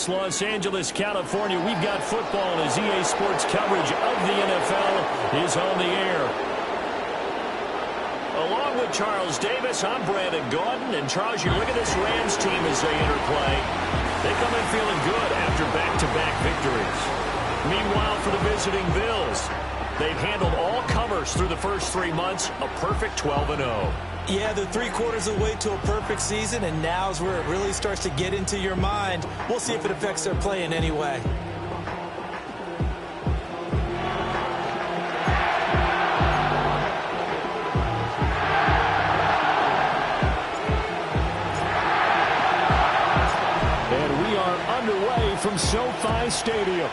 Vegas, Los Angeles, California. We've got football as EA Sports coverage of the NFL is on the air. Along with Charles Davis, I'm Brandon Gaudin. And Charles, you look at this Rams team as they interplay. They come in feeling good after back-to-back victories. Meanwhile, for the visiting Bills, they've handled all comers through the first 3 months, a perfect 12-0. Yeah, they're 3/4 of the way to a perfect season, and now's where it really starts to get into your mind. We'll see if it affects their play in any way. And we are underway from SoFi Stadium.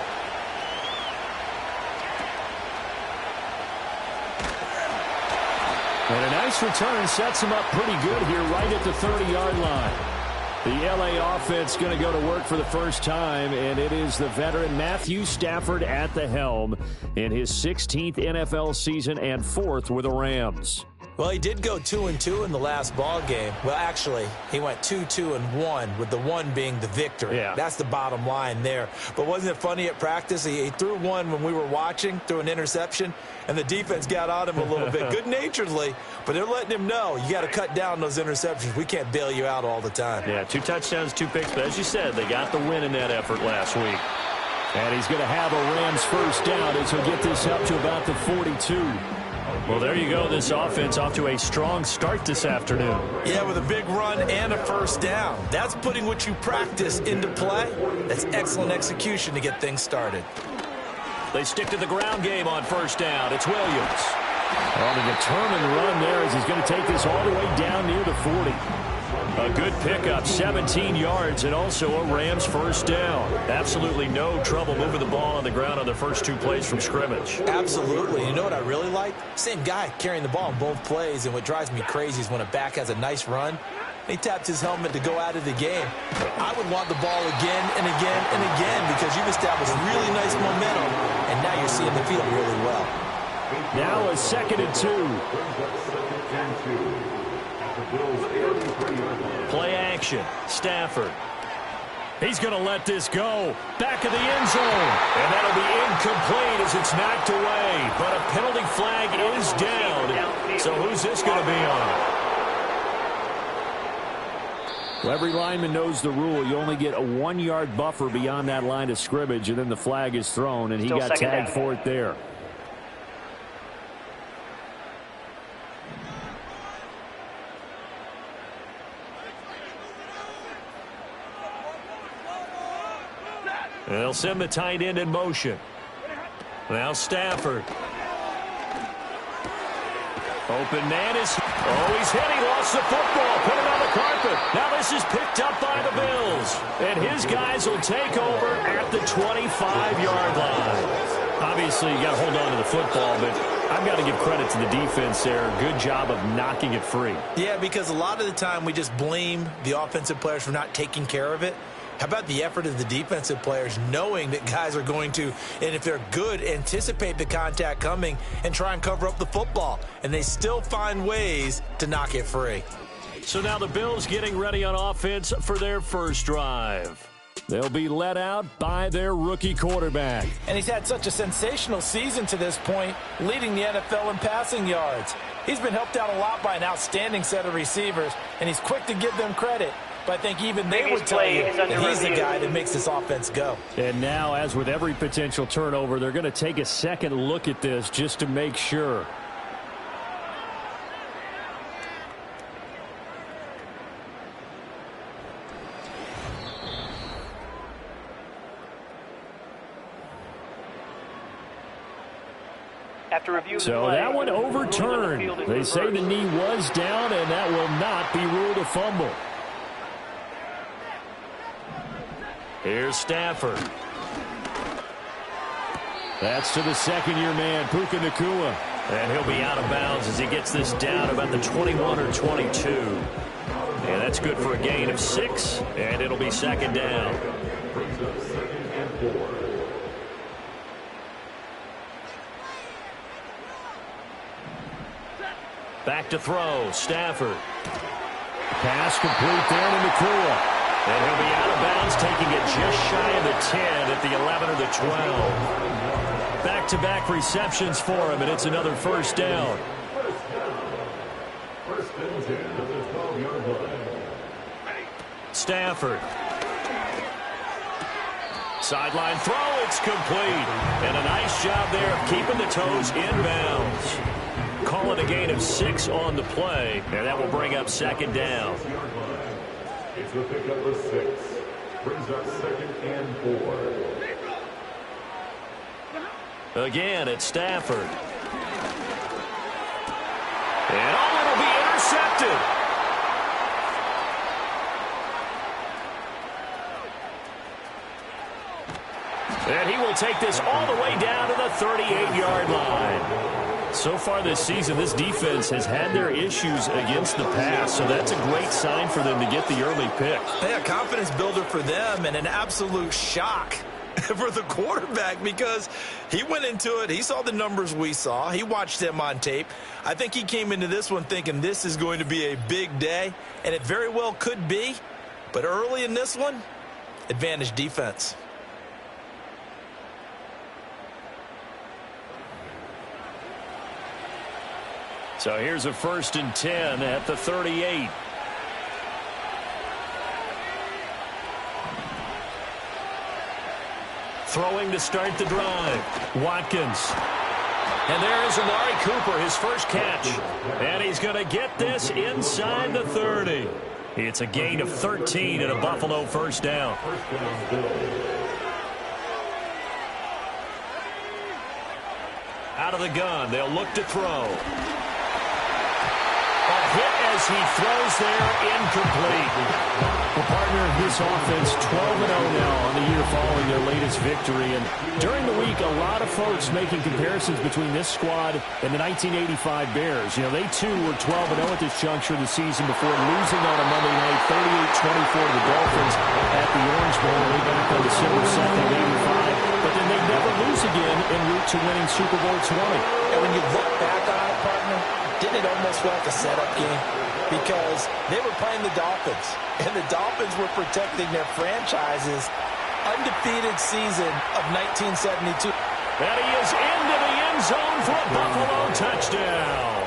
And a nice return sets him up pretty good here right at the 30-yard line. The LA offense going to go to work for the first time, and it is the veteran Matthew Stafford at the helm in his 16th NFL season and 4th with the Rams. Well, he did go 2-2 in the last ball game. Well, actually, he went 2-2-1, with the one being the victory. Yeah. That's the bottom line there. But wasn't it funny at practice? He threw one when we were watching, threw an interception, and the defense got on him a little bit, good-naturedly. But they're letting him know, you got to cut down those interceptions. We can't bail you out all the time. Yeah, 2 touchdowns, 2 picks. But as you said, they got the win in that effort last week. And he's going to have a Rams first down as he'll get this up to about the 42. Well, there you go. This offense off to a strong start this afternoon. Yeah, with a big run and a first down. That's putting what you practice into play. That's excellent execution to get things started. They stick to the ground game on first down. It's Williams. On a determined run there as he's going to take this all the way down near the 40. A good pickup, 17 yards, and also a Rams first down. Absolutely no trouble moving the ball on the ground on the first 2 plays from scrimmage. Absolutely. You know what I really like? Same guy carrying the ball in both plays, and what drives me crazy is when a back has a nice run, he taps his helmet to go out of the game. I would want the ball again and again and again because you've established really nice momentum, and now you're seeing the field really well. Now a 2nd and 2. Play action. Stafford. He's going to let this go. Back of the end zone. And that'll be incomplete as it's knocked away. But a penalty flag is down. So who's this going to be on? Well, every lineman knows the rule. You only get a 1-yard buffer beyond that line of scrimmage, and then the flag is thrown, and he got tagged for it there. They'll send the tight end in motion. Now Stafford. Open man is... Oh, he's hit. He lost the football. Put it on the carpet. Now this is picked up by the Bills. And his guys will take over at the 25-yard line. Obviously, you got to hold on to the football, but I've got to give credit to the defense there. Good job of knocking it free. Yeah, because a lot of the time we just blame the offensive players for not taking care of it. How about the effort of the defensive players knowing that guys are going to, and if they're good, anticipate the contact coming and try and cover up the football. And they still find ways to knock it free. So now the Bills getting ready on offense for their first drive. They'll be led out by their rookie quarterback. And he's had such a sensational season to this point, leading the NFL in passing yards. He's been helped out a lot by an outstanding set of receivers, and he's quick to give them credit. But I think even they would tell you that he's the guy that makes this offense go. And now, as with every potential turnover, they're going to take a second look at this just to make sure. So that one overturned. They say the knee was down, and that will not be ruled a fumble. Here's Stafford. That's to the second-year man, Puka Nacua. And he'll be out of bounds as he gets this down about the 21 or 22. And that's good for a gain of 6, and it'll be second down. Back to throw, Stafford. Pass complete there to Nacua. And he'll be out of bounds, taking it just shy of the 10 at the 11 or the 12. Back-to-back receptions for him, and it's another first down. Stafford. Sideline throw, it's complete. And a nice job there of keeping the toes inbounds. Call it a gain of 6 on the play, and that will bring up second down. It's the pickup of 6. Brings up 2nd and 4. Again, it's Stafford. And it'll be intercepted. And he will take this all the way down to the 38-yard line. So far this season, this defense has had their issues against the pass, so that's a great sign for them to get the early pick. Yeah, confidence builder for them and an absolute shock for the quarterback because he went into it. He saw the numbers we saw. He watched them on tape. I think he came into this one thinking this is going to be a big day, and it very well could be. But early in this one, advantage defense. So here's a 1st and 10 at the 38. Throwing to start the drive. Watkins. And there is Amari Cooper, his first catch. And he's going to get this inside the 30. It's a gain of 13 and a Buffalo first down. Out of the gun, they'll look to throw. A hit as he throws there, incomplete. Well, partner, this offense 12-0 now on the year following their latest victory. And during the week, a lot of folks making comparisons between this squad and the 1985 Bears. You know, they too were 12-0 at this juncture of the season before losing on a Monday night 38-24 to the Dolphins at the Orange Bowl way back on December 2nd of '85. But then they never lose again en route to winning Super Bowl 20. And when you look back on it, partner, didn't it almost feel like a setup game? Because they were playing the Dolphins, and the Dolphins were protecting their franchise's undefeated season of 1972. And he is into the end zone for a Buffalo touchdown.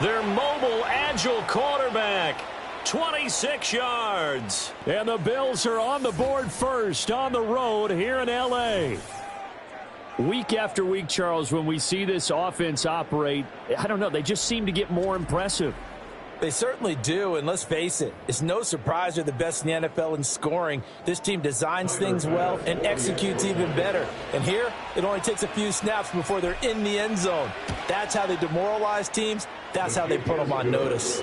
Their mobile, agile quarterback, 26 yards. And the Bills are on the board first on the road here in L.A. Week after week, Charles, when we see this offense operate, I don't know, they just seem to get more impressive. They certainly do, and let's face it, it's no surprise they're the best in the NFL in scoring. This team designs things well and executes even better. And here, it only takes a few snaps before they're in the end zone. That's how they demoralize teams. That's how they put them on notice.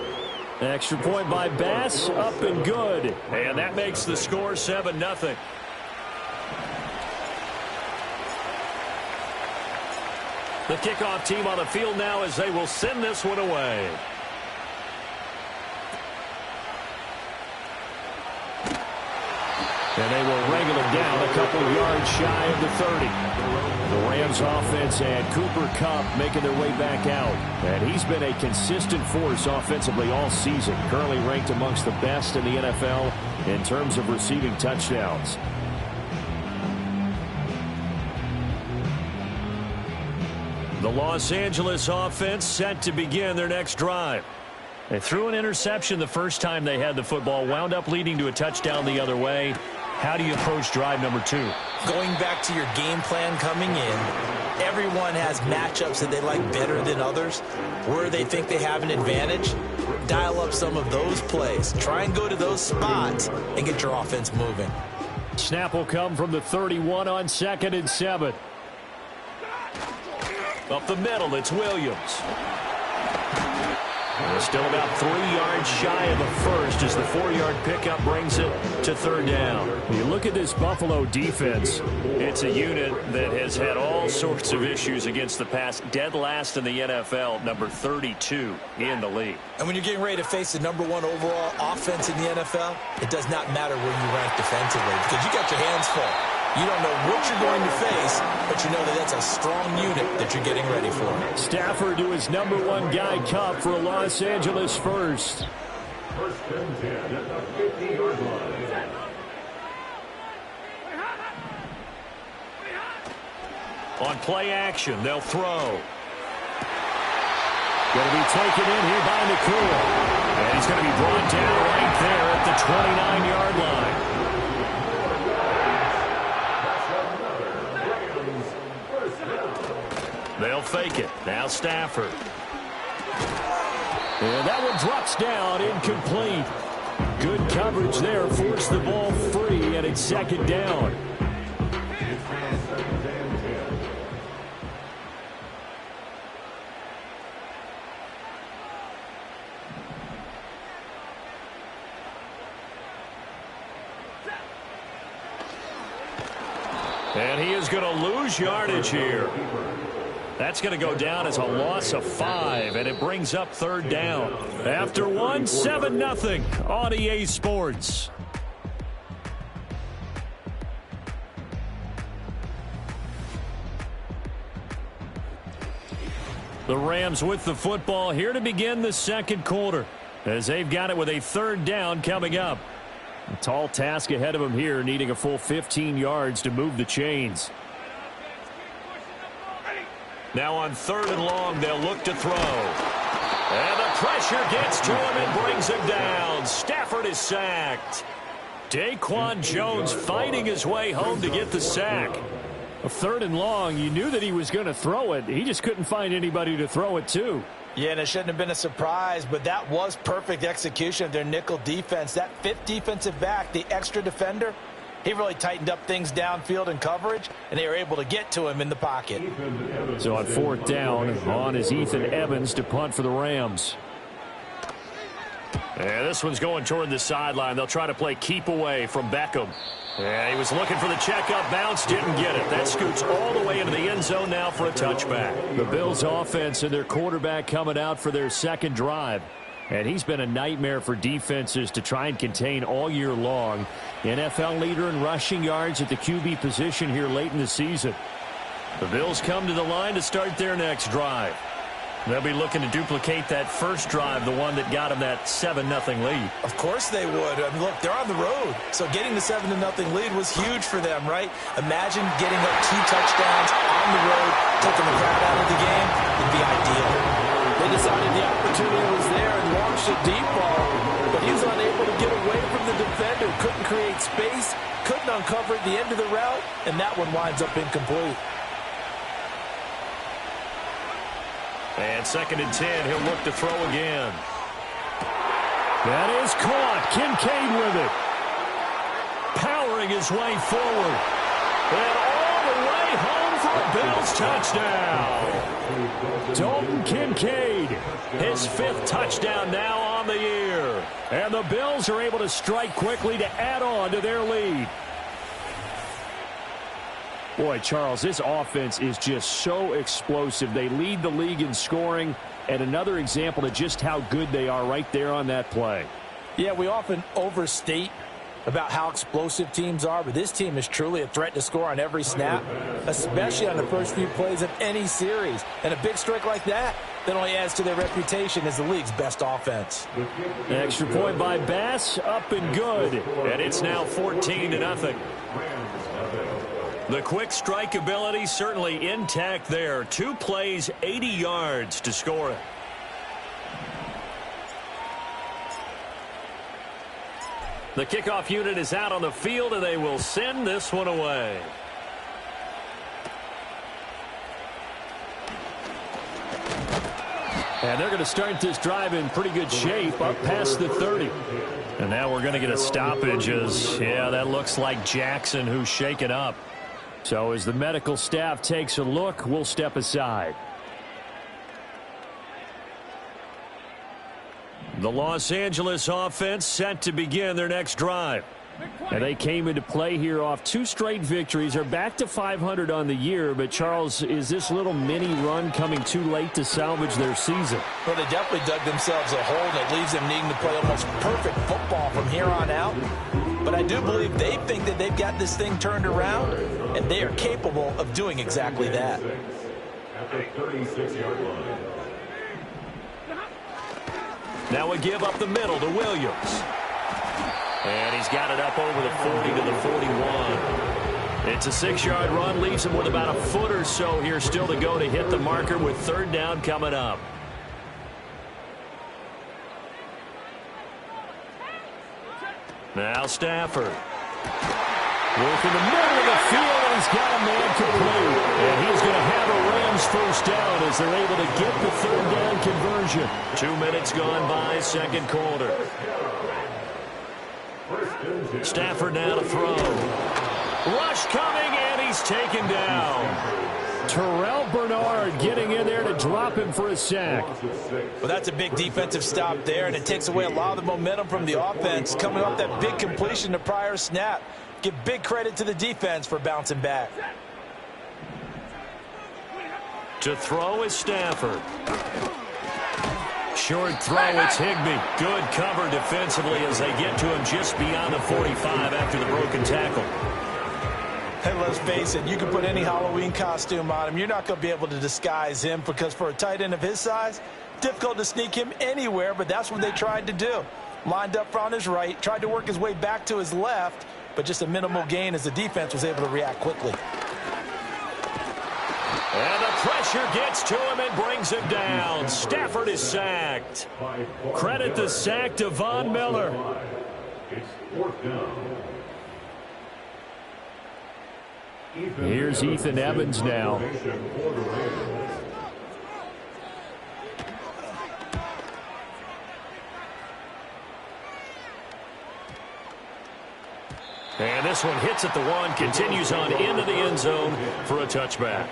An extra point by Bass, up and good. And that makes the score 7-0. The kickoff team on the field now as they will send this one away. And they will wrangle it down a couple of yards shy of the 30. The Rams offense and Cooper Kupp making their way back out. And he's been a consistent force offensively all season. Currently ranked amongst the best in the NFL in terms of receiving touchdowns. The Los Angeles offense set to begin their next drive. They threw an interception the first time they had the football, wound up leading to a touchdown the other way. How do you approach drive number 2? Going back to your game plan coming in, everyone has matchups that they like better than others. Where they think they have an advantage, dial up some of those plays. Try and go to those spots and get your offense moving. Snap will come from the 31 on 2nd and 7. Up the middle, it's Williams. We're still about 3 yards shy of the first as the 4-yard pickup brings it to 3rd down. You look at this Buffalo defense. It's a unit that has had all sorts of issues against the pass. Dead last in the NFL, number 32 in the league. And when you're getting ready to face the number 1 overall offense in the NFL, it does not matter where you rank defensively because you got your hands full. You don't know what you're going to face, but you know that that's a strong unit that you're getting ready for. Stafford to his number 1 guy, Kupp, for a Los Angeles first. First and 10 at the 50-yard line. On play action, they'll throw. Going to be taken in here by McCool. And he's going to be brought down right there at the 29-yard line. They'll fake it. Now Stafford. And that one drops down, incomplete. Good coverage there, forced the ball free, and it's second down. And he is going to lose yardage here. That's going to go down as a loss of 5, and it brings up third down. After one, 7-0 on EA Sports. The Rams with the football here to begin the second quarter, as they've got it with a third down coming up. A tall task ahead of them here, needing a full 15 yards to move the chains. Now on third and long, they'll look to throw. And the pressure gets to him and brings him down. Stafford is sacked. Daquan Jones fighting his way home to get the sack. A third and long, you knew that he was going to throw it. He just couldn't find anybody to throw it to. Yeah, and it shouldn't have been a surprise, but that was perfect execution of their nickel defense. That fifth defensive back, the extra defender, he really tightened up things downfield in coverage, and they were able to get to him in the pocket. So on fourth down, on is Ethan Evans to punt for the Rams. And this one's going toward the sideline. They'll try to play keep away from Beckham. And he was looking for the checkup bounce, didn't get it. That scoots all the way into the end zone now for a touchback. The Bills offense and their quarterback coming out for their second drive. And he's been a nightmare for defenses to try and contain all year long. NFL leader in rushing yards at the QB position here late in the season. The Bills come to the line to start their next drive. They'll be looking to duplicate that first drive, the one that got them that 7-0 lead. Of course they would. I mean, look, they're on the road. So getting the 7-0 lead was huge for them, right? Imagine getting up 2 touchdowns on the road, taking the crowd out of the game. It'd be ideal. They decided the opportunity was there and launched a deep ball, but he was unable to get away from the defender. Couldn't create space, couldn't uncover the end of the route, and that one winds up incomplete. And second and 10, he'll look to throw again. That is caught. Kincaid with it. Powering his way forward. And all the way home for a Bills touchdown. Dalton Kincaid. His 5th touchdown now on the year. And the Bills are able to strike quickly to add on to their lead. Boy, Charles, this offense is just so explosive. They lead the league in scoring, and another example of just how good they are right there on that play. Yeah, we often overstate about how explosive teams are, but this team is truly a threat to score on every snap, especially on the first few plays of any series. And a big strike like that only adds to their reputation as the league's best offense. An extra point by Bass, up and good. And it's now 14-0. The quick strike ability certainly intact there. 2 plays, 80 yards to score it. The kickoff unit is out on the field, and they will send this one away. And they're going to start this drive in pretty good shape, up past the 30. And now we're going to get a stoppage as, yeah, that looks like Jackson who's shaken up. So as the medical staff takes a look, we'll step aside. The Los Angeles offense set to begin their next drive. And they came into play here off 2 straight victories. They're back to 500 on the year. But, Charles, is this little mini run coming too late to salvage their season? Well, they definitely dug themselves a hole that leaves them needing to play almost perfect football from here on out. But I do believe they think that they've got this thing turned around, and they are capable of doing exactly that. At the 36-yard line. Now we give up the middle to Williams. And he's got it up over the 40 to the 41. It's a 6-yard run, leaves him with about a foot or so here still to go to hit the marker with third down coming up. Now Stafford. Working the middle of the field, and he's got a man complete. And he's going to have a Rams first down as they're able to get the third down conversion. 2 minutes gone by, second quarter. Stafford now to throw. Rush coming, and he's taken down. Terrell Bernard getting in there to drop him for a sack. Well, that's a big defensive stop there, and it takes away a lot of the momentum from the offense coming off that big completion the prior snap. Give big credit to the defense for bouncing back. To throw is Stafford. Short throw, it's Higbee. Good cover defensively as they get to him just beyond the 45 after the broken tackle. Hey, let's face it, you can put any Halloween costume on him. You're not going to be able to disguise him because for a tight end of his size, difficult to sneak him anywhere, but that's what they tried to do. Lined up on his right, tried to work his way back to his left, but just a minimal gain as the defense was able to react quickly. And the pressure gets to him and brings him down. Stafford is sacked. Credit the sack to Von Miller. It's fourth down. Here's Ethan Evans now. And this one hits at the 1, continues on into the end zone for a touchback.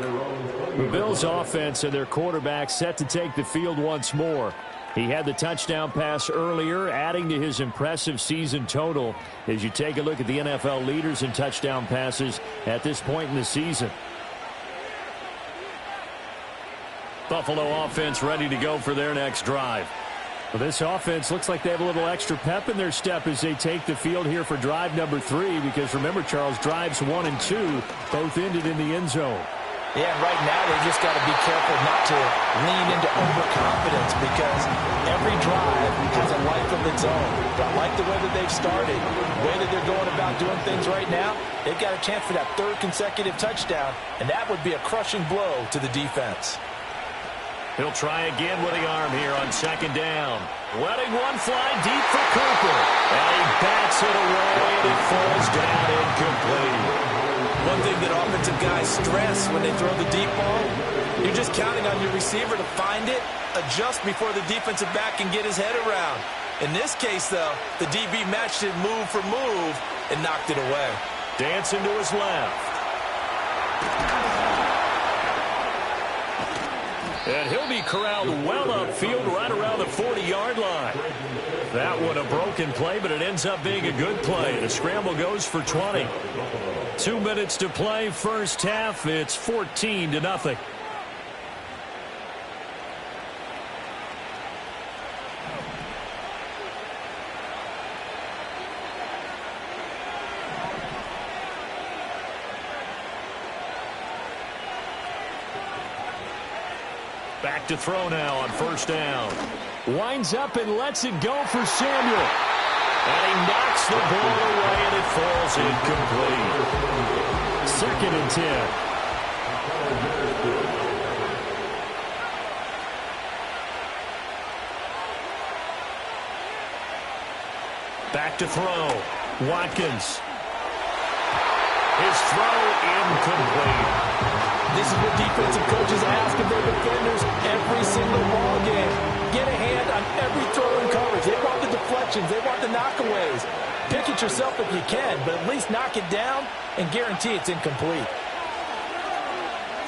The Bills' offense and their quarterback set to take the field once more. He had the touchdown pass earlier, adding to his impressive season total as you take a look at the NFL leaders in touchdown passes at this point in the season. Buffalo offense ready to go for their next drive. Well, this offense looks like they have a little extra pep in their step as they take the field here for drive number 3, because remember, Charles, drives 1 and 2 both ended in the end zone. Yeah, right now they just got to be careful not to lean into overconfidence because every drive has a life of its own. But I like the way that they've started, the way that they're going about doing things right now. They've got a chance for that third consecutive touchdown, and that would be a crushing blow to the defense. He'll try again with the arm here on second down. Letting one fly deep for Cooper. And he bats it away, and it falls down incomplete. One thing that offensive guys stress when they throw the deep ball, you're just counting on your receiver to find it, adjust before the defensive back can get his head around. In this case, though, the DB matched it move for move and knocked it away. Dancing to his left. And he'll be corralled well upfield right around the 40-yard line. That one a broken play, but it ends up being a good play. The scramble goes for 20. 2 minutes to play, first half. It's 14-0. Back to throw now on first down. Winds up and lets it go for Samuel. And he knocks the ball away, and it falls incomplete. 2nd and 10. Back to throw. Watkins. His throw incomplete. This is what defensive coaches ask of their defenders every single ball game. Get a hand on every throw in coverage. They want the deflections. They want the knockaways. Pick it yourself if you can, but at least knock it down and guarantee it's incomplete.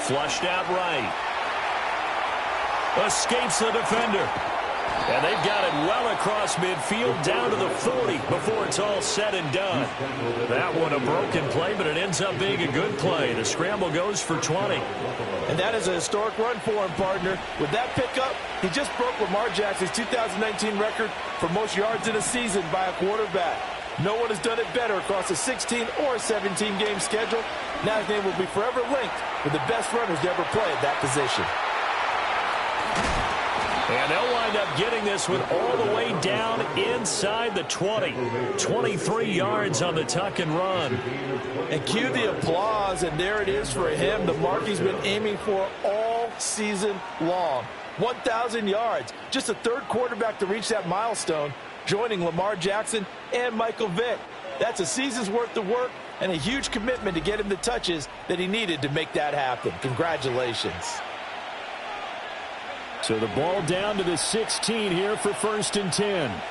Flushed out right. Escapes the defender. And they've got it well across midfield down to the 40 before it's all said and done. That one a broken play, but it ends up being a good play. The scramble goes for 20. And that is a historic run for him, partner. With that pickup, he just broke Lamar Jackson's 2019 record for most yards in a season by a quarterback. No one has done it better across a 16 or a 17-game schedule. Now his name will be forever linked with the best runners to ever play at that position. And they'll wind up getting this one all the way down inside the 20. 23 yards on the tuck and run. And cue the applause, and there it is for him. The mark he's been aiming for all season long. 1,000 yards. Just the third quarterback to reach that milestone, joining Lamar Jackson and Michael Vick. That's a season's worth of work and a huge commitment to get him the touches that he needed to make that happen. Congratulations. So the ball down to the 16 here for 1st and 10.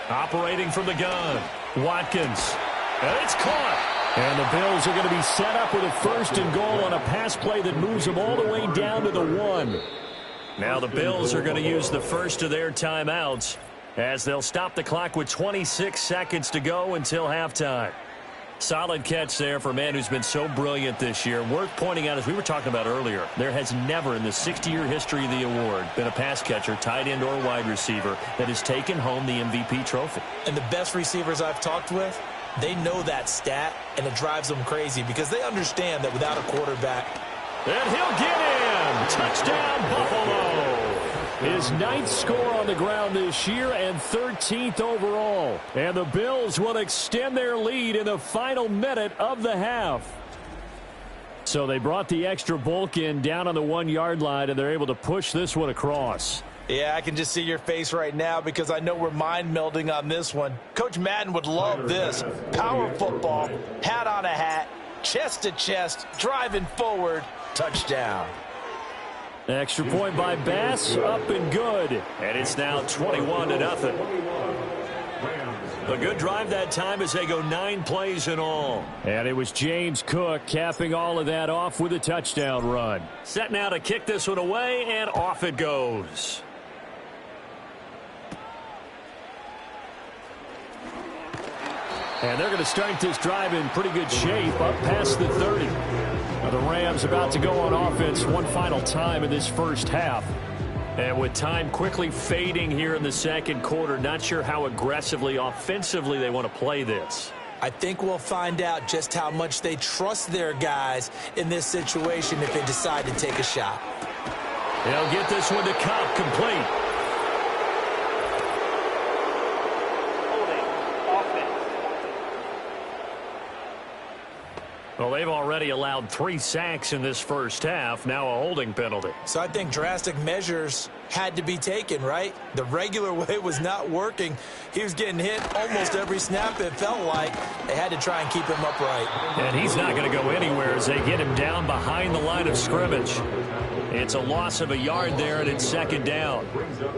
Operating from the gun, Watkins. And it's caught. And the Bills are going to be set up with a 1st and goal on a pass play that moves them all the way down to the 1. Now the Bills are going to use the first of their timeouts as they'll stop the clock with 26 seconds to go until halftime. Solid catch there for a man who's been so brilliant this year. Worth pointing out, as we were talking about earlier, there has never in the 60-year history of the award been a pass catcher, tight end, or wide receiver that has taken home the MVP trophy. And the best receivers I've talked with, they know that stat, and it drives them crazy because they understand that without a quarterback. And he'll get in. Touchdown, Buffalo. His 9th score on the ground this year and 13th overall. And the Bills will extend their lead in the final minute of the half. So they brought the extra bulk in down on the 1-yard line, and they're able to push this one across. Yeah, I can just see your face right now because I know we're mind melding on this one. Coach Madden would love this. Power football, hat on a hat, chest to chest, driving forward, touchdown. Extra point by Bass, up and good. And it's now 21-0. A good drive that time as they go 9 plays in all. And it was James Cook capping all of that off with a touchdown run. Set now to kick this one away, and off it goes. And they're going to start this drive in pretty good shape up past the 30. Now the Rams about to go on offense one final time in this first half. And with time quickly fading here in the second quarter, not sure how aggressively, offensively they want to play this. I think we'll find out just how much they trust their guys in this situation if they decide to take a shot. They'll get this one to Cobb, complete. Well, they've already allowed 3 sacks in this first half. Now a holding penalty. So I think drastic measures had to be taken, right? The regular way was not working. He was getting hit almost every snap, it felt like. They had to try and keep him upright. And he's not going to go anywhere as they get him down behind the line of scrimmage. It's a loss of a yard there, and it's 2nd down.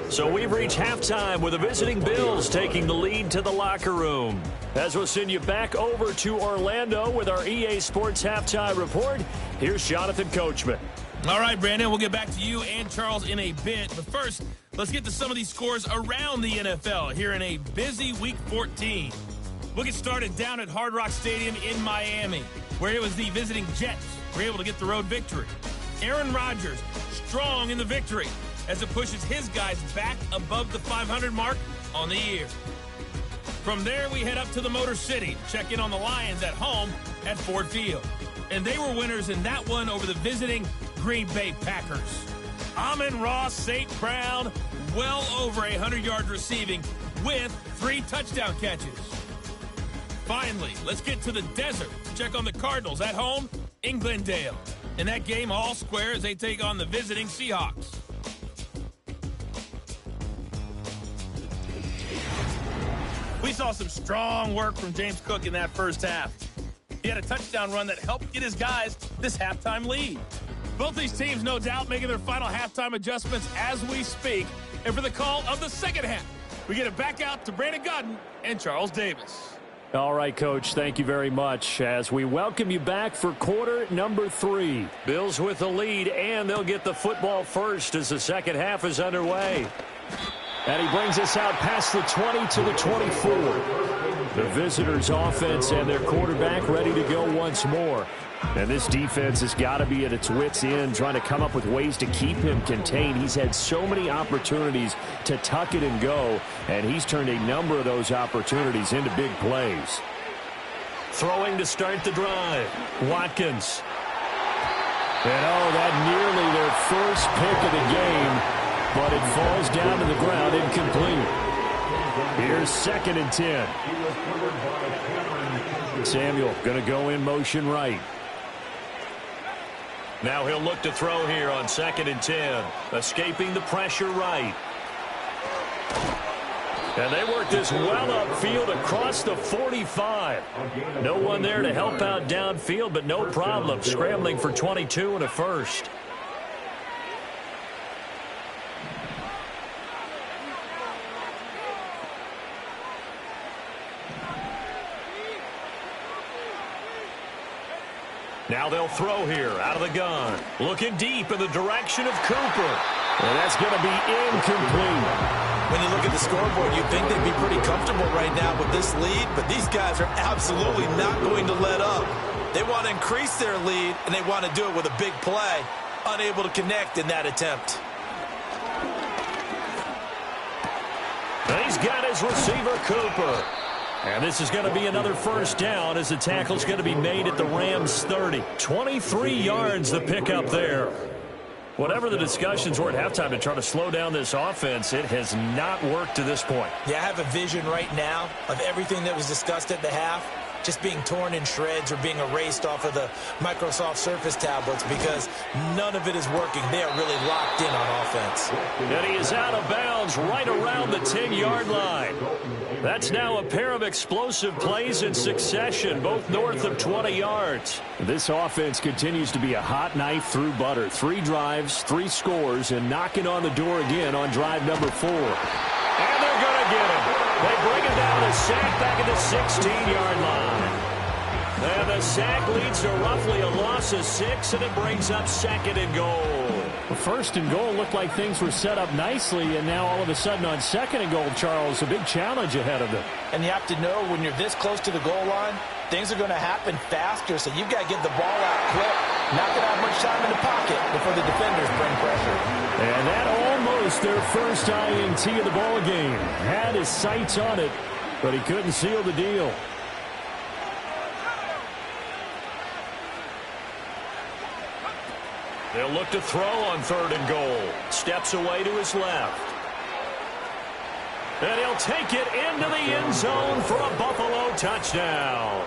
So we've reached halftime with the visiting Bills taking the lead to the locker room. As we'll send you back over to Orlando with our EA Sports Halftime Report, here's Jonathan Coachman. All right, Brandon, we'll get back to you and Charles in a bit. But first, let's get to some of these scores around the NFL here in a busy Week 14. We'll get started down at Hard Rock Stadium in Miami, where it was the visiting Jets who were able to get the road victory. Aaron Rodgers strong in the victory as it pushes his guys back above the 500 mark on the year. From there, we head up to the Motor City to check in on the Lions at home at Ford Field. And they were winners in that one over the visiting Green Bay Packers. Amon-Ra St. Brown, well over 100 yards receiving with 3 touchdown catches. Finally, let's get to the desert to check on the Cardinals at home in Glendale. In that game, all square as they take on the visiting Seahawks. We saw some strong work from James Cook in that first half. He had a touchdown run that helped get his guys this halftime lead. Both these teams, no doubt, making their final halftime adjustments as we speak. And for the call of the second half, we get it back out to Brandon Godden and Charles Davis. All right, Coach, thank you very much as we welcome you back for quarter number 3. Bills with the lead, and they'll get the football first as the second half is underway. And he brings us out past the 20 to the 24. The visitors' offense and their quarterback ready to go once more. And this defense has got to be at its wits' end, trying to come up with ways to keep him contained. He's had so many opportunities to tuck it and go, and he's turned a number of those opportunities into big plays. Throwing to start the drive. Watkins. And that nearly their first pick of the game, but it falls down to the ground incomplete. Here's 2nd and 10. Samuel going to go in motion right. Now he'll look to throw here on 2nd and 10. Escaping the pressure right. And they work this well upfield across the 45. No one there to help out downfield, but no problem. Scrambling for 22 and a first. Now they'll throw here out of the gun. Looking deep in the direction of Cooper. And that's going to be incomplete. When you look at the scoreboard, you'd think they'd be pretty comfortable right now with this lead, but these guys are absolutely not going to let up. They want to increase their lead, and they want to do it with a big play. Unable to connect in that attempt. He's got his receiver, Cooper. And this is going to be another first down as the tackle's going to be made at the Rams' 30. 23 yards the pickup there. Whatever the discussions were at halftime to try to slow down this offense, it has not worked to this point. Yeah, I have a vision right now of everything that was discussed at the half just being torn in shreds or being erased off of the Microsoft Surface tablets because none of it is working. They are really locked in on offense. And he is out of bounds right around the 10-yard line. That's now a pair of explosive plays in succession, both north of 20 yards. This offense continues to be a hot knife through butter. 3 drives, 3 scores, and knocking on the door again on drive number 4. And they're going to get him. They bring him down a sack back at the 16-yard line. And the sack leads to roughly a loss of 6, and it brings up 2nd and goal. Well, 1st and goal looked like things were set up nicely, and now all of a sudden on 2nd and goal, Charles, a big challenge ahead of them. And you have to know when you're this close to the goal line, things are going to happen faster, so you've got to get the ball out quick, not going to have much time in the pocket before the defenders bring pressure. And that almost their first INT of the ball game. Had his sights on it, but he couldn't seal the deal. They'll look to throw on 3rd and goal. Steps away to his left. And he'll take it into the end zone for a Buffalo touchdown.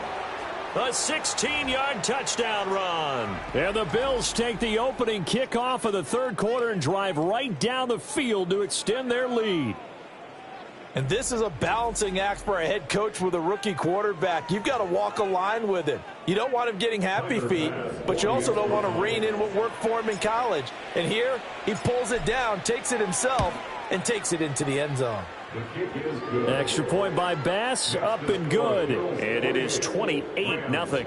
A 16-yard touchdown run. And the Bills take the opening kickoff of the 3rd quarter and drive right down the field to extend their lead. And this is a balancing act for a head coach with a rookie quarterback. You've got to walk a line with him. You don't want him getting happy feet, but you also don't want to rein in what worked for him in college. And here, he pulls it down, takes it himself, and takes it into the end zone. Extra point by Bass, up and good. And it is 28-0.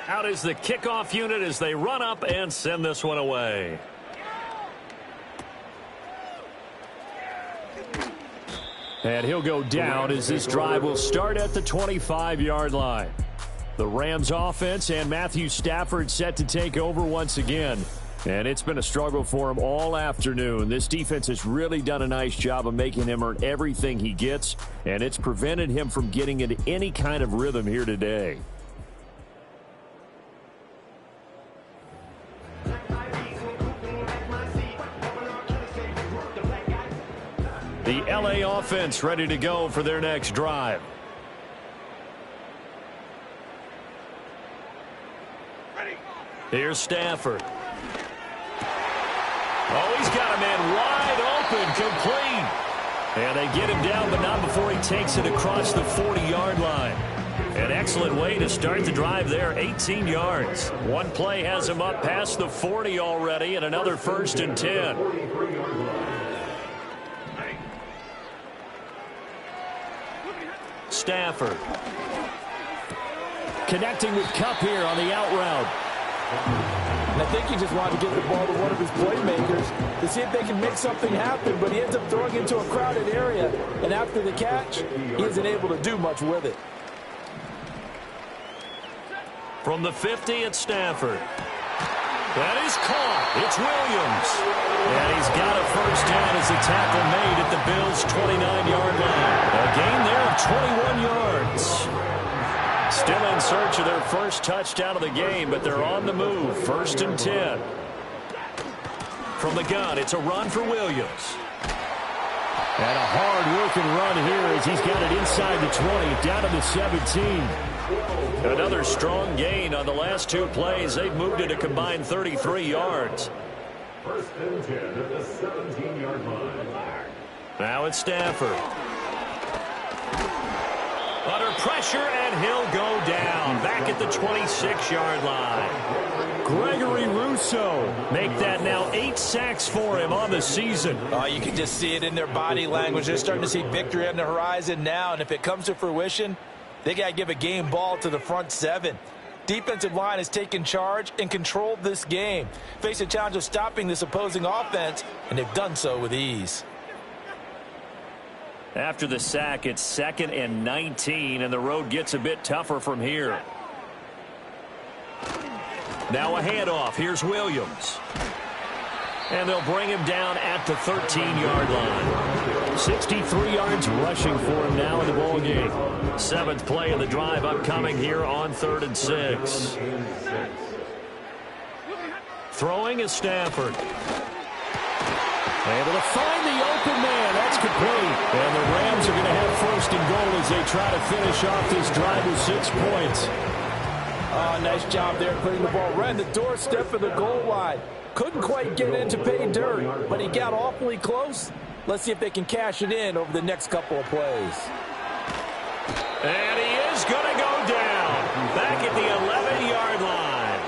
Out is the kickoff unit as they run up and send this one away. And he'll go down as this drive will start at the 25-yard line. The Rams offense and Matthew Stafford set to take over once again. And it's been a struggle for him all afternoon. This defense has really done a nice job of making him earn everything he gets, and it's prevented him from getting into any kind of rhythm here today. The LA offense ready to go for their next drive. Here's Stafford. Oh, he's got a man wide open, complete. And they get him down, but not before he takes it across the 40-yard line. An excellent way to start the drive there, 18 yards. One play has him up past the 40 already, and another 1st and 10. Stafford. Connecting with Kupp here on the out route. And I think he just wanted to get the ball to one of his playmakers to see if they can make something happen, but he ends up throwing into a crowded area, and after the catch, he isn't able to do much with it. From the 50, it's Stafford. That is caught. It's Williams. And he's got a first down as the tackle made at the Bills' 29-yard line. A gain there of 21 yards. Still in search of their first touchdown of the game, but they're on the move. 1st and 10. From the gun, it's a run for Williams. And a hard-working run here as he's got it inside the 20, down to the 17. Another strong gain on the last 2 plays. They've moved it a combined 33 yards. 1st and 10 at the 17-yard line. Now it's Stafford. Under pressure, and he'll go down. Back at the 26-yard line. Gregory Rousseau. Make that now 8 sacks for him on the season. You can just see it in their body language. They're starting to see victory on the horizon now, and if it comes to fruition, they got to give a game ball to the front 7. Defensive line has taken charge and controlled this game. Face a challenge of stopping this opposing offense, and they've done so with ease. After the sack, it's 2nd and 19, and the road gets a bit tougher from here. Now a handoff. Here's Williams. And they'll bring him down at the 13-yard line. 63 yards rushing for him now in the ball game. 7th play of the drive upcoming here on 3rd and 6. Throwing is Stafford. Able to find the open man. That's complete. And the Rams are going to have 1st and goal as they try to finish off this drive with 6 points. Nice job there putting the ball right in the doorstep of the goal line. Couldn't quite get in to pay dirt, but he got awfully close. Let's see if they can cash it in over the next couple of plays. And he is going to go down. Back at the 11-yard line.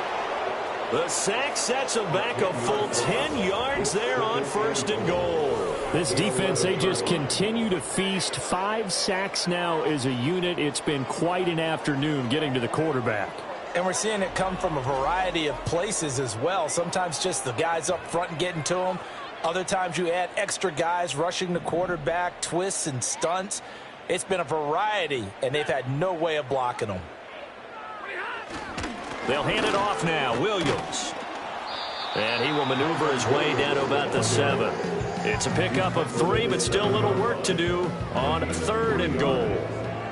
The sack sets him back a full 10 yards there on 1st and goal. This defense, they just continue to feast. 5 sacks now as a unit. It's been quite an afternoon getting to the quarterback. And we're seeing it come from a variety of places as well. Sometimes just the guys up front and getting to them. Other times you add extra guys rushing the quarterback, twists and stunts. It's been a variety, and they've had no way of blocking them. They'll hand it off now. Williams. And he will maneuver his way down to about the 7. It's a pickup of 3, but still a little work to do on 3rd and goal.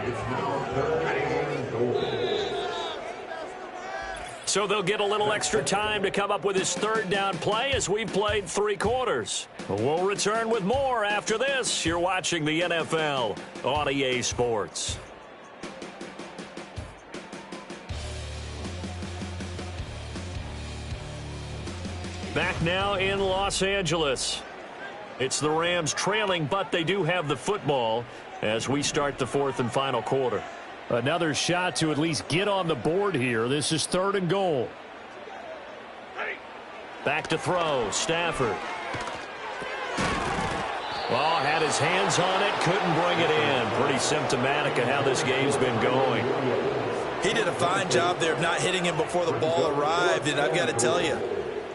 It's now 3rd and goal. So they'll get a little extra time to come up with his 3rd down play as we've played 3 quarters. We'll return with more after this. You're watching the NFL on EA Sports. Back now in Los Angeles. It's the Rams trailing, but they do have the football as we start the 4th and final quarter. Another shot to at least get on the board here. This is 3rd and goal. Back to throw. Stafford. Well, had his hands on it, couldn't bring it in. Pretty symptomatic of how this game's been going. He did a fine job there of not hitting him before the ball arrived, and I've got to tell you,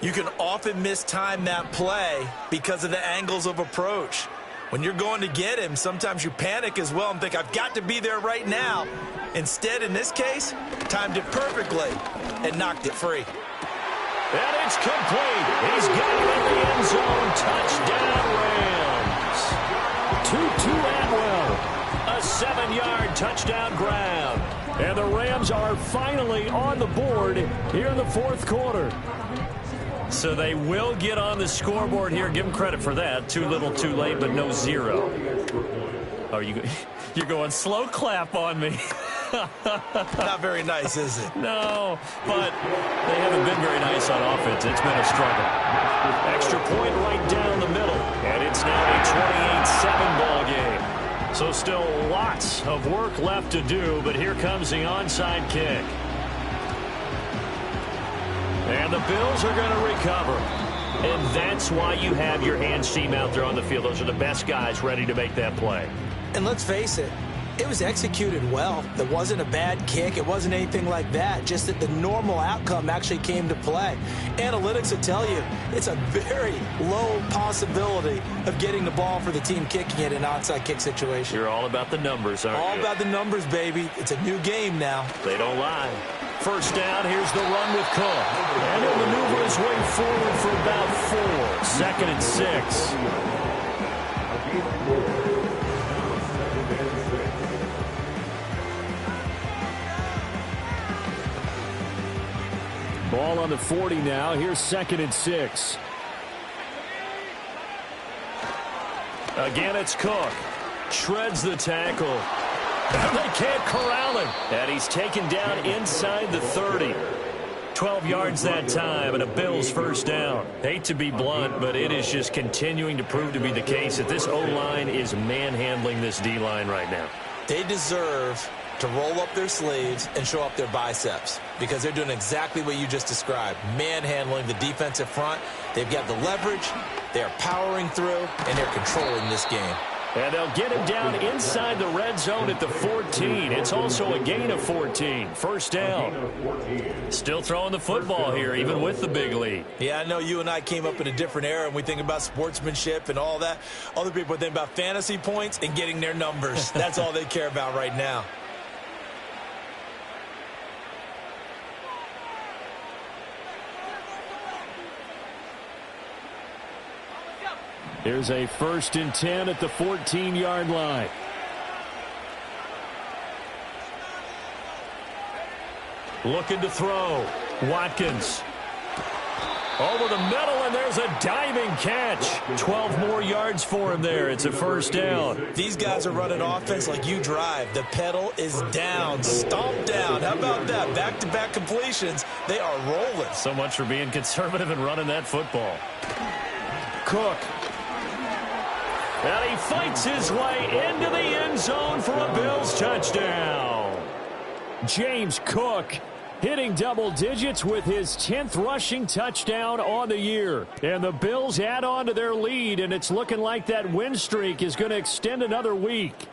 you can often mistime that play because of the angles of approach. When you're going to get him, sometimes you panic as well and think, I've got to be there right now. Instead, in this case, timed it perfectly and knocked it free. And it's complete. He's got it in the end zone. Touchdown, Rams. Tutu Atwell. A 7-yard touchdown grab. And the Rams are finally on the board here in the 4th quarter. So they will get on the scoreboard here. Give them credit for that. Too little, too late, but no 0. Oh, you're going slow clap on me. Not very nice, is it? No, but they haven't been very nice on offense. It's been a struggle. Extra point right down the middle, and it's now a 28-7 ball game. So still lots of work left to do, but here comes the onside kick. And the Bills are going to recover. And that's why you have your hands team out there on the field. Those are the best guys ready to make that play. And let's face it, it was executed well. It wasn't a bad kick. It wasn't anything like that. Just that the normal outcome actually came to play. Analytics will tell you it's a very low possibility of getting the ball for the team kicking it in an onside kick situation. You're all about the numbers, aren't you? All about the numbers, baby. It's a new game now. They don't lie. first down. Here's the run with Cook. And he'll maneuver his way forward for about 4. 2nd and 6. Ball on the 40 now. Here's 2nd and 6. Again, it's Cook. Shreds the tackle. They can't corral him. And he's taken down inside the 30. 12 yards that time, and a Bills first down. Hate to be blunt, but it is just continuing to prove to be the case that this O-line is manhandling this D-line right now. They deserve to roll up their sleeves and show up their biceps because they're doing exactly what you just described, manhandling the defensive front. They've got the leverage, they're powering through, and they're controlling this game. And they'll get him down inside the red zone at the 14. It's also a gain of 14. First down. Still throwing the football here, even with the big lead. Yeah, I know you and I came up in a different era, and we think about sportsmanship and all that. Other people think about fantasy points and getting their numbers. That's all they care about right now. Here's a 1st and 10 at the 14-yard line. Looking to throw. Watkins. Over the middle, and there's a diving catch. 12 more yards for him there. It's a first down. These guys are running offense like you drive. The pedal is down, stomped down. How about that? Back-to-back completions. They are rolling. So much for being conservative and running that football. Cook. And he fights his way into the end zone for a Bills touchdown. James Cook hitting double digits with his 10th rushing touchdown on the year. And the Bills add on to their lead, and it's looking like that win streak is going to extend another week.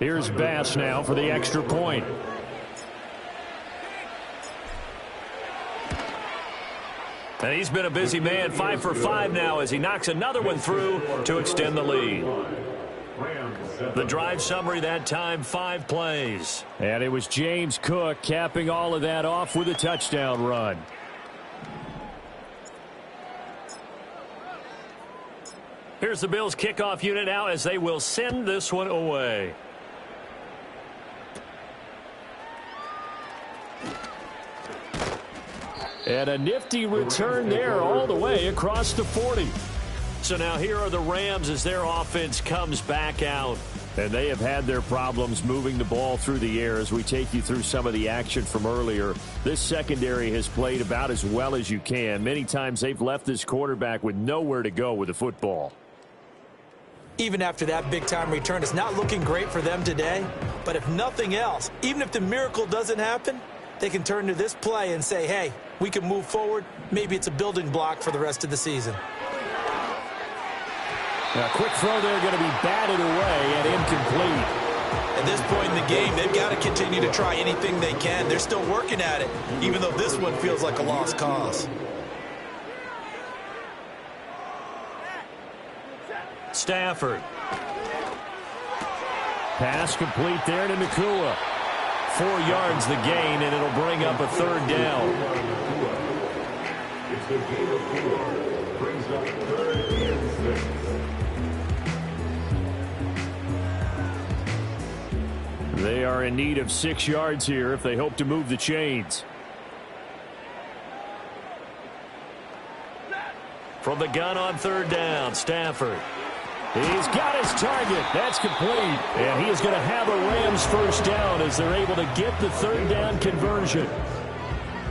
Here's Bass now for the extra point. And he's been a busy man, 5 for 5 now as he knocks another one through to extend the lead. The drive summary that time, 5 plays. And it was James Cook capping all of that off with a touchdown run. Here's the Bills kickoff unit now as they will send this one away. And a nifty return there all the way across the 40. So now here are the Rams as their offense comes back out. And they have had their problems moving the ball through the air as we take you through some of the action from earlier. This secondary has played about as well as you can. Many times they've left this quarterback with nowhere to go with the football. Even after that big-time return, it's not looking great for them today. But if nothing else, even if the miracle doesn't happen, they can turn to this play and say, hey, we can move forward. Maybe it's a building block for the rest of the season. A quick throw there going to be batted away and incomplete. At this point in the game, they've got to continue to try anything they can. They're still working at it, even though this one feels like a lost cause. Stafford. Pass complete there to Nakua. 4 yards the gain, and it'll bring up a third down. It's the gain of 4. Brings up 3rd and 6. They are in need of 6 yards here if they hope to move the chains. From the gun on third down, Stafford. He's got his target. That's complete. And he is going to have a Rams first down as they're able to get the third down conversion.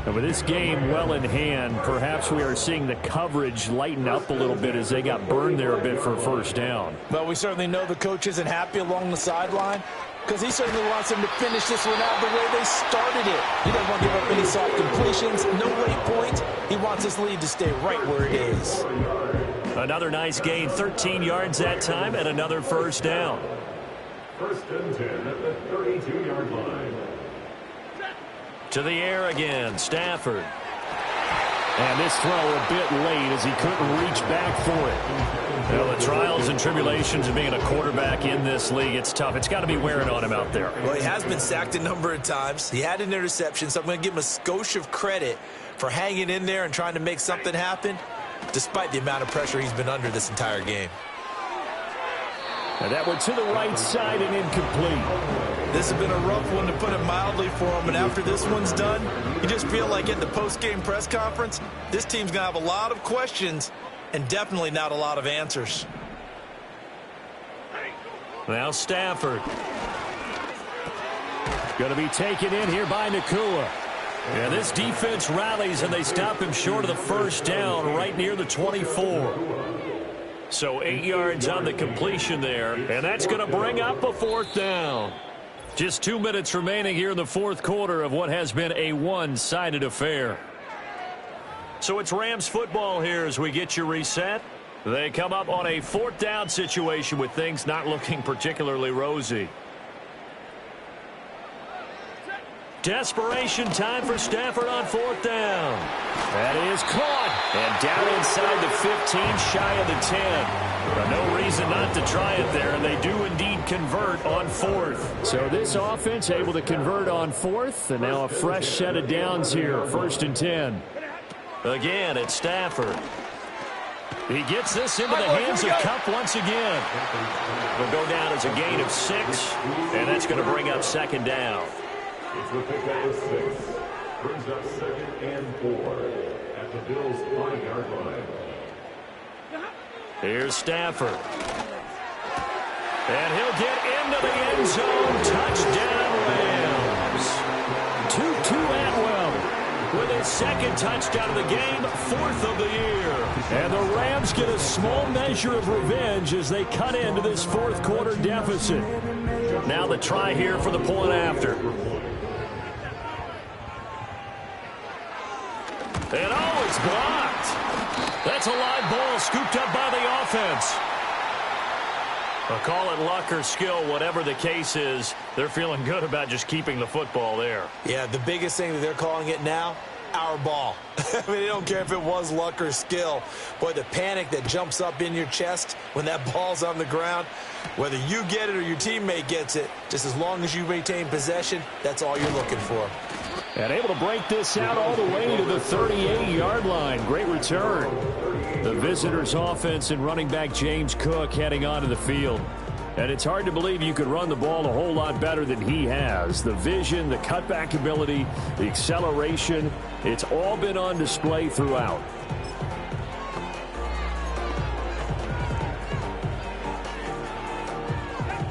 And with this game well in hand, perhaps we are seeing the coverage lighten up a little bit as they got burned there a bit for a first down. But we certainly know the coach isn't happy along the sideline because he certainly wants them to finish this one out the way they started it. He doesn't want to give up any soft completions, no late points. He wants this lead to stay right where it is. Another nice gain, 13 yards that time, and another first down. 1st and 10 at the 32-yard line. To the air again, Stafford. And this throw a bit late as he couldn't reach back for it. Well, the trials and tribulations of being a quarterback in this league, it's tough. It's got to be wearing on him out there. Well, he has been sacked a number of times. He had an interception, so I'm going to give him a skosh of credit for hanging in there and trying to make something happen, despite the amount of pressure he's been under this entire game. And that went to the right side and incomplete. This has been a rough one, to put it mildly, for him. And after this one's done, you just feel like at the post-game press conference, this team's going to have a lot of questions and definitely not a lot of answers. Now Stafford. Going to be taken in here by Nakua. Yeah, this defense rallies, and they stop him short of the first down right near the 24. So 8 yards on the completion there, and that's going to bring up a fourth down. Just 2 minutes remaining here in the fourth quarter of what has been a one-sided affair. So it's Rams football here as we get you reset. They come up on a fourth down situation with things not looking particularly rosy. Desperation time for Stafford on fourth down. That is caught. And down inside the 15, shy of the 10. But no reason not to try it there, and they do indeed convert on fourth. So this offense able to convert on fourth, and now a fresh set of downs here, 1st and 10. Again, it's Stafford. He gets this into the hands of Kupp once again. Will go down as a gain of 6, and that's going to bring up second down. It's the pick up of 6. Brings up 2nd and 4 at the Bills' 5-yard line. Here's Stafford. And he'll get into the end zone. Touchdown, Rams. Tutu Atwell with his 2nd touchdown of the game, 4th of the year. And the Rams get a small measure of revenge as they cut into this fourth quarter deficit. Now the try here for the point after. And oh, it's blocked. That's a live ball scooped up by the offense. I'll call it luck or skill, whatever the case is. They're feeling good about just keeping the football there. Yeah, the biggest thing that they're calling it now, our ball. I mean, they don't care if it was luck or skill. Boy, the panic that jumps up in your chest when that ball's on the ground, whether you get it or your teammate gets it, just as long as you maintain possession, that's all you're looking for. And able to break this out all the way to the 38-yard line. Great return. The visitors' offense and running back James Cook heading onto the field. And it's hard to believe you could run the ball a whole lot better than he has. The vision, the cutback ability, the acceleration, it's all been on display throughout.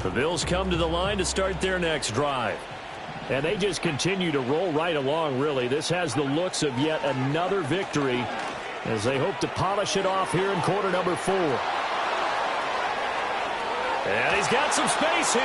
The Bills come to the line to start their next drive. And they just continue to roll right along, really. This has the looks of yet another victory as they hope to polish it off here in quarter number 4. And he's got some space here.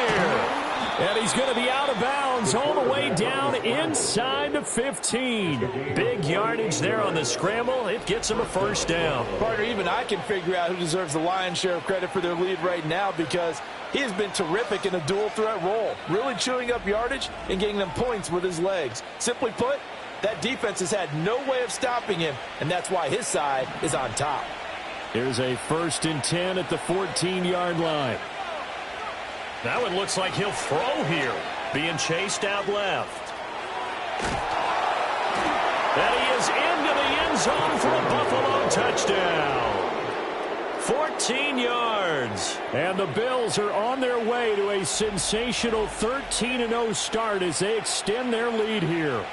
And he's going to be out of bounds all the way down inside the 15. Big yardage there on the scramble. It gets him a first down. Partner, even I can figure out who deserves the lion's share of credit for their lead right now, because he has been terrific in a dual threat role, really chewing up yardage and getting them points with his legs. Simply put, that defense has had no way of stopping him, and that's why his side is on top. Here's a 1st and 10 at the 14-yard line. Now it looks like he'll throw here, being chased out left. And he is into the end zone for a Buffalo touchdown. 14 yards. And the Bills are on their way to a sensational 13-0 start as they extend their lead here.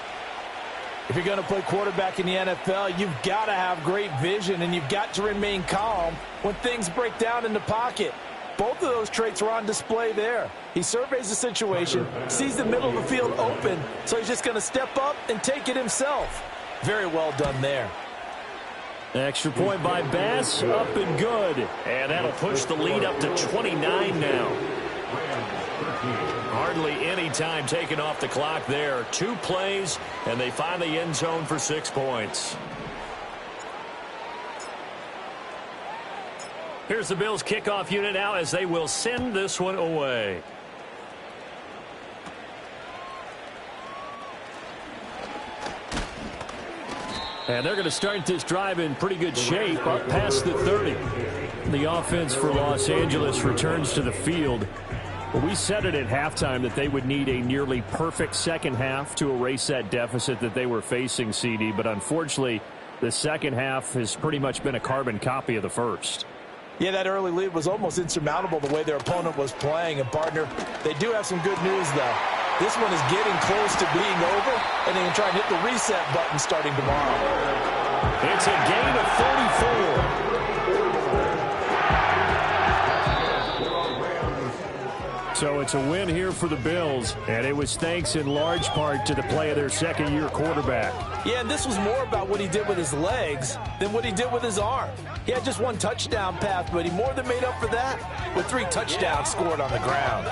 If you're going to play quarterback in the NFL, you've got to have great vision, and you've got to remain calm when things break down in the pocket. Both of those traits are on display there. He surveys the situation, sees the middle of the field open, so he's just going to step up and take it himself. Very well done there. Extra point by Bass, up and good. And that'll push the lead up to 29 now. Hardly any time taken off the clock there. 2 plays, and they find the end zone for 6 points. Here's the Bills' kickoff unit now as they will send this one away. And they're going to start this drive in pretty good shape, up past the 30. The offense for Los Angeles returns to the field. Well, we said it at halftime that they would need a nearly perfect second half to erase that deficit that they were facing, CD. But unfortunately, the second half has pretty much been a carbon copy of the first. Yeah, that early lead was almost insurmountable the way their opponent was playing. And, partner, they do have some good news, though. This one is getting close to being over, and they can try and hit the reset button starting tomorrow. It's a gain of 34. So it's a win here for the Bills, and it was thanks in large part to the play of their second-year quarterback. Yeah, and this was more about what he did with his legs than what he did with his arm. He had just one touchdown pass, but he more than made up for that with 3 touchdowns scored on the ground.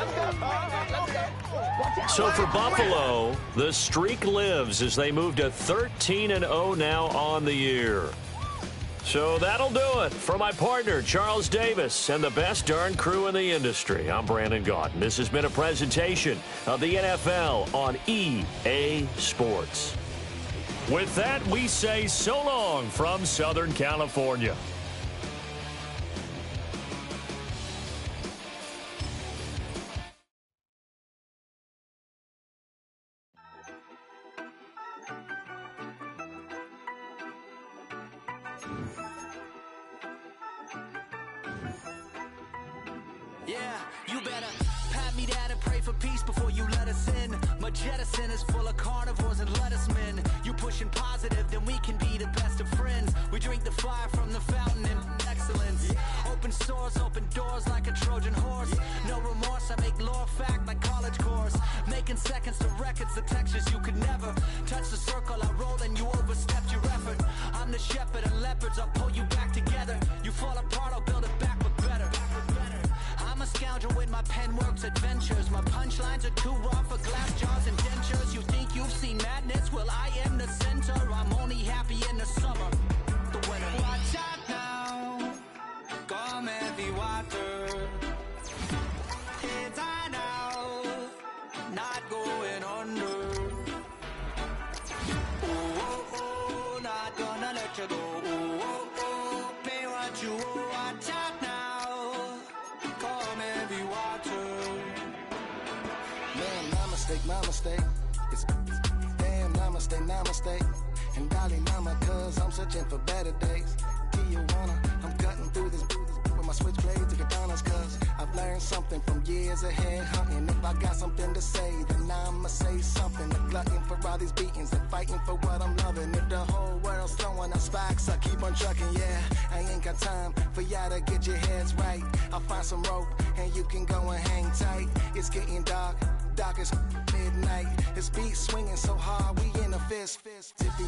So for Buffalo, the streak lives as they move to 13-0 now on the year. So that'll do it for my partner, Charles Davis, and the best darn crew in the industry. I'm Brandon Gaudin. This has been a presentation of the NFL on EA Sports. With that, we say so long from Southern California. Yeah, you better pat me down and pray for peace before you let us in. My jettison is full of carnivores and lettucemen. You pushing positive, then we can be the best of friends. We drink the fire from the fountain in excellence. Open sores, open doors like a Trojan horse. No remorse, I make lore fact like college course. Making seconds to records, the textures you could never touch the circle. I roll and you overstepped your effort. I'm the shepherd and leopards, I'll pull you back together. You fall apart, I'll build it back but better. I'm a scoundrel with my pen works adventures. My punchlines are too raw for glass jars and dentures. You think you've seen madness? Well, I am the center. I'm only happy in the summer. The winter. Watch out now. Come heavy water. It's high now. Not going under. Oh, oh, oh. Not gonna let you go. Oh, oh, oh. Pay what you owe. Watch out now. My mistake. It's damn namaste. And Dolly Mama, cause I'm searching for better days. Tijuana, I'm cutting through this with my switchblades to Katanas, cause I've learned something from years ahead hunting. If I got something to say, then I'ma say something. A glutton for all these beatings and fighting for what I'm loving. If the whole world's throwing us sparks, I keep on trucking, yeah. I ain't got time for y'all to get your heads right. I'll find some rope and you can go and hang tight. It's getting dark as midnight. His beat swinging so hard, we in a fist.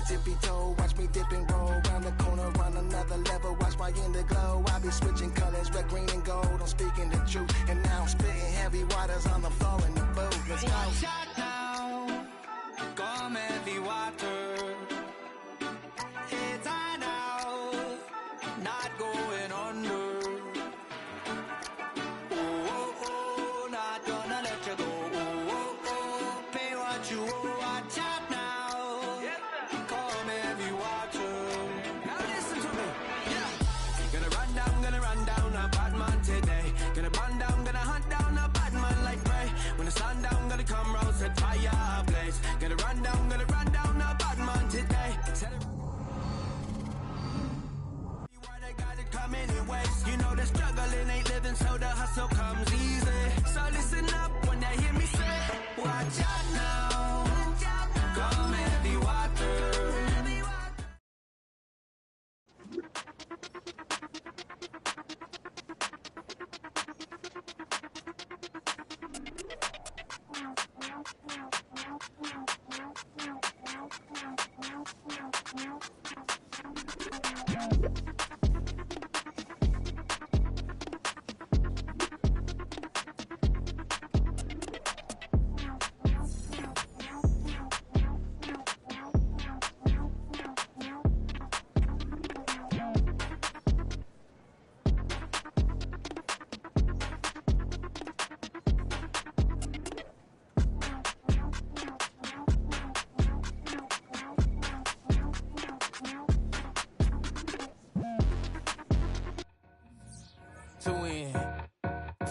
Tippy toe, watch me dip and roll. Round the corner, run another level, watch my glow. I be switching colors, red, green, and gold. I'm speaking the truth, and now I'm spitting heavy waters on the floor in the booth. Let's go. Watch out now, come heavy water. It's high now, not going under. Oh, oh, oh, not gonna let you go. You watch out now. Come heavy water. Now listen to me. Yeah. Gonna run down a bad man today. Gonna run down, gonna hunt down a bad man like prey. When the sun down, gonna come round, set fire ablaze. Gonna run down a bad man today. They got it coming in waves. You know the struggling ain't living, so the hustle comes easy. So listen up when they hear me say, watch out now. Come heavy water.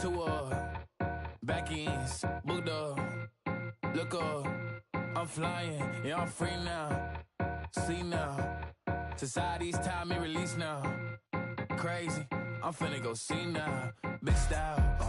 Two back ends, booked up. Look up, I'm flying, yeah, I'm free now. See now, society's time me release now. Crazy, I'm finna go see now. Big style.